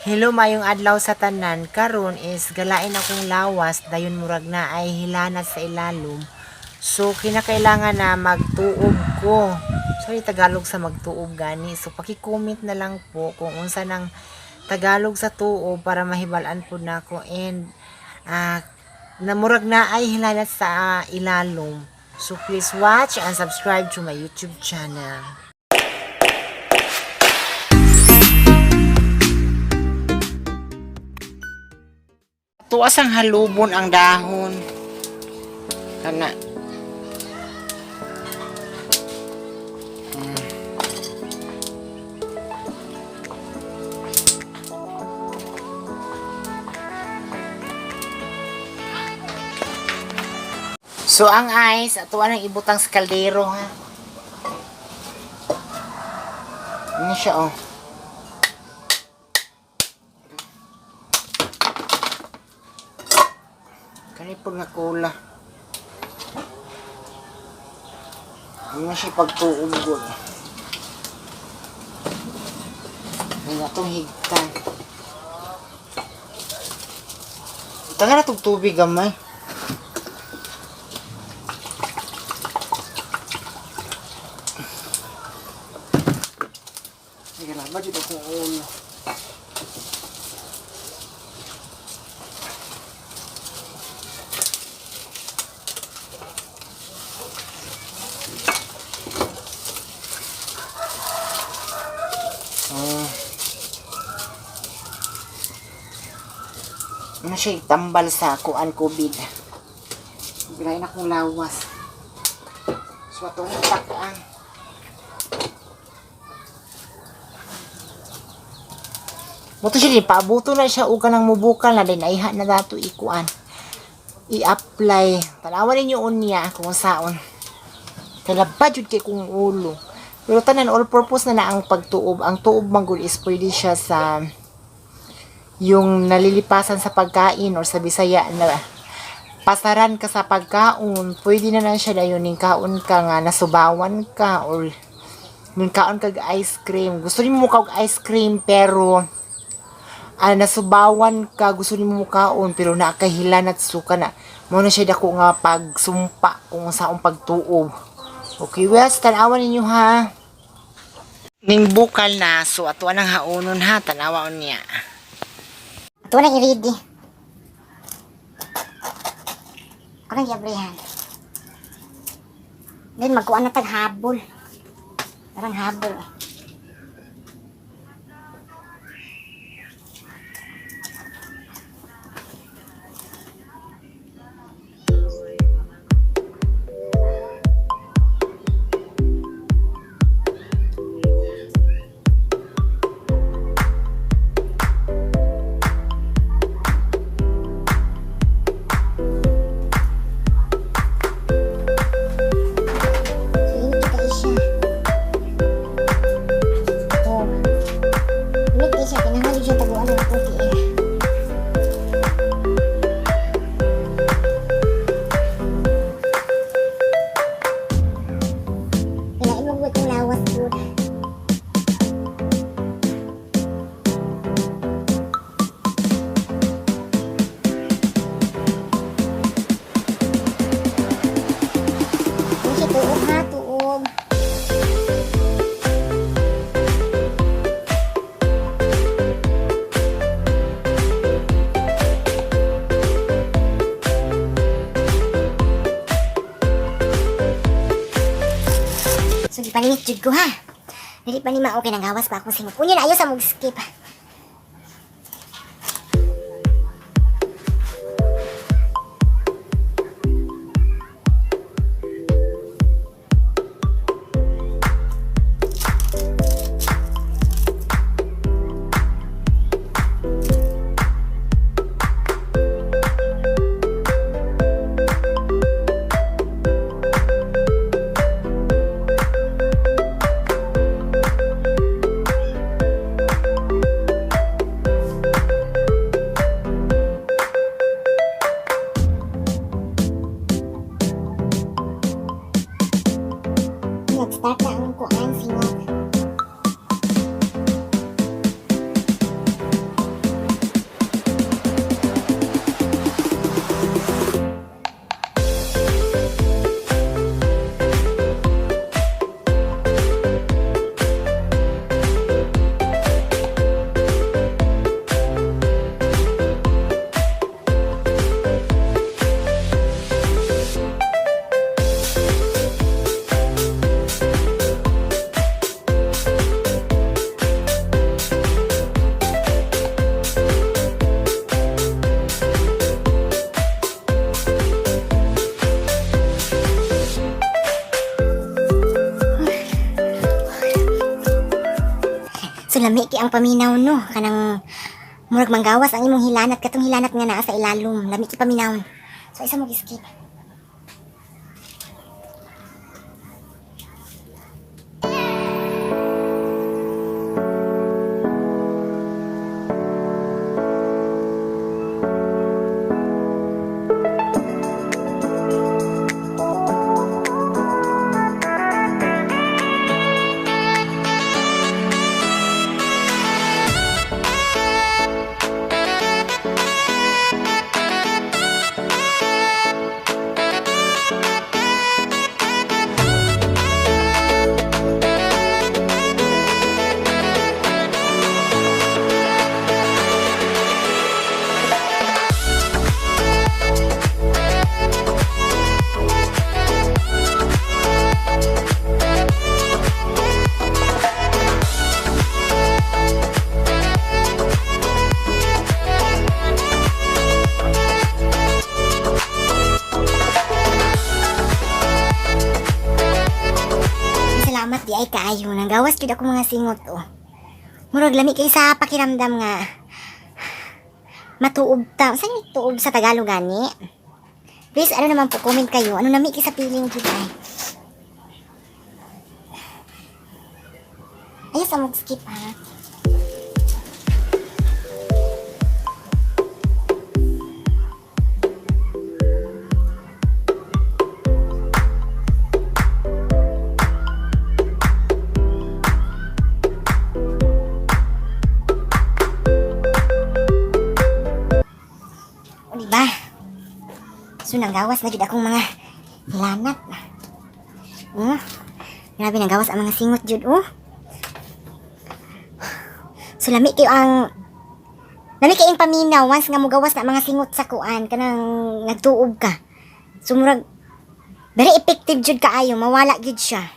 Hello mayong adlaw sa tanan. Karon is galain akong lawas dayon murag na ay hilanat sa ilalum. So kinakailangan na magtuob ko. Sorry Tagalog sa magtuob gani. So paki-comment na lang po kung unsa nang Tagalog sa tuob para mahibal-an po nako and na murag na ay hilanat sa ilalum. So please watch and subscribe to my YouTube channel. Tuas ang halubon ang dahon. Kana. So ang ice, ato ang ibutang sa kaldero ha. Ano siya oh. Kanipod nga kula. Ano siya pagtuog ko. Ay nga itong higtan. Ito nga na itong tubig gamay. Sige lang, ba dito kong ulo. Ano siya tambal sa kuan COVID. Bilayin akong lawas. So atong takaan. Moto siya paabuto na siya uga nang mubukal na din aiha na dato ikuan. I-apply. Tanawan ninyo unya kung saon. Kalabad jud kay kung ulo. Pero tanan all purpose na ang pagtuob. Ang tuob manggod is pwede siya sa yung nalilipasan sa pagkain or sa Bisaya na pasaran ka sa pagkaon, pwede na lang siya dayon ning kaon ka nga nasubawan ka or ning kaon kag ice cream. Gusto nimo kag ice cream pero nasubawan ka, gusto nimo kaon pero nakahilan at suka na. Mao na siya dako nga pagsumpa kung saong pagtuob. Okay, well, tanawan ninyo ha. Ning bukal na, so ato nang haunon ha, tanawan niya. Ito na i-ready. Ako nang i-abrihan. Then magkuha na tag-habol. Parang habol eh. So, di pa ni jud ko ha. Dili pa ni mao kay nanghawas pa akong simot. Unya na ayo sa mag-skip. lami kay ang paminaw no. Kanang murag manggawas ang imong hilanat katong hilanat nga naa sa ilalum. Lami kay paminawon. So isa mo skip. Salamat di ay kaayo. Nanggawas jud ako mga singot oh. Murag lami kay sa pakiramdam nga matuob ta. Saan yung tuob sa Tagalog gani? Please ano naman po comment kayo. Ano nami kay sa feeling jud ay. Ayos amog skip ha. Diba? So, nanggawas na jud akong mga hilanat. Grabe, nanggawas ang mga singot jud, oh. So, lami kayo ang paminaw once nga mugawas na mga singot sa kuan, kanang nagtuob ka. So, murag, very effective jud kaayo, mawala jud siya.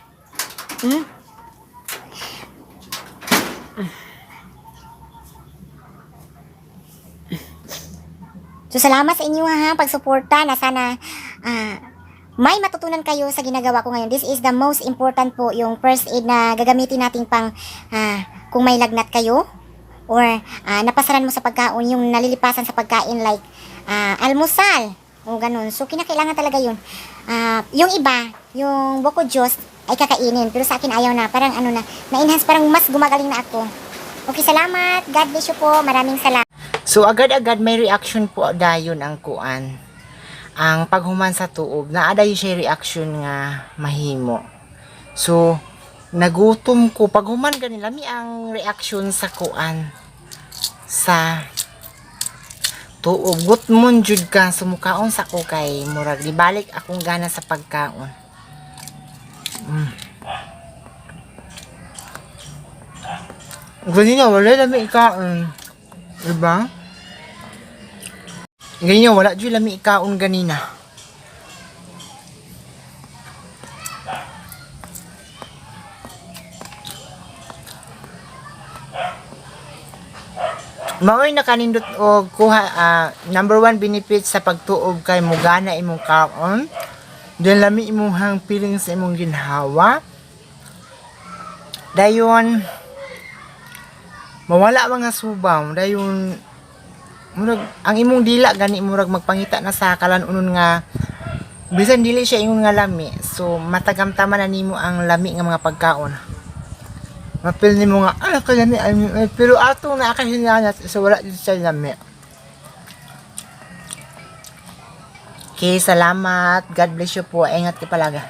So, salamat sa inyo ha, pagsuporta na sana may matutunan kayo sa ginagawa ko ngayon. This is the most important po, yung first aid na gagamitin natin pang kung may lagnat kayo or napasaran mo sa pagkaon, yung nalilipasan sa pagkain like almusal o ganun. So, kinakailangan talaga yun. Yung iba, yung boko Diyos ay kakainin, pero sa akin ayaw na. Parang ano na-enhance, parang mas gumagaling na ako. Okay, salamat. God bless you po. Maraming salamat. So agad-agad may reaction po dayon ang kuan. Ang paghuman sa tuob, naadayon siya reaction nga mahimo. So nagutom ko paghuman ganila mi ang reaction sa kuan sa tuob. Gutmon jud ka sumukaon sa ko kay murag libalik akong gana sa pagkaon. Ganina wala lami kaon. Diba? Ganyan, wala dyan lami ikaon ganina. Maoy nakanindot og kuha number 1 benefit sa pagtuob kay mugana imong kaon. Then lami imong hang feeling sa imong ginhawa. Dayon mawala mga subaw dayon murag ang imong dila gani murag magpangita na sa kalanunon nga bisan dili siya ingon nga lami, so matagamtaman na nimo ang lami nga mga pagkaon. Mapil nimo nga kalami pero atong naakahinanat so wala dito sa lami. Okay, salamat. God bless you po. Ingat ka palaga.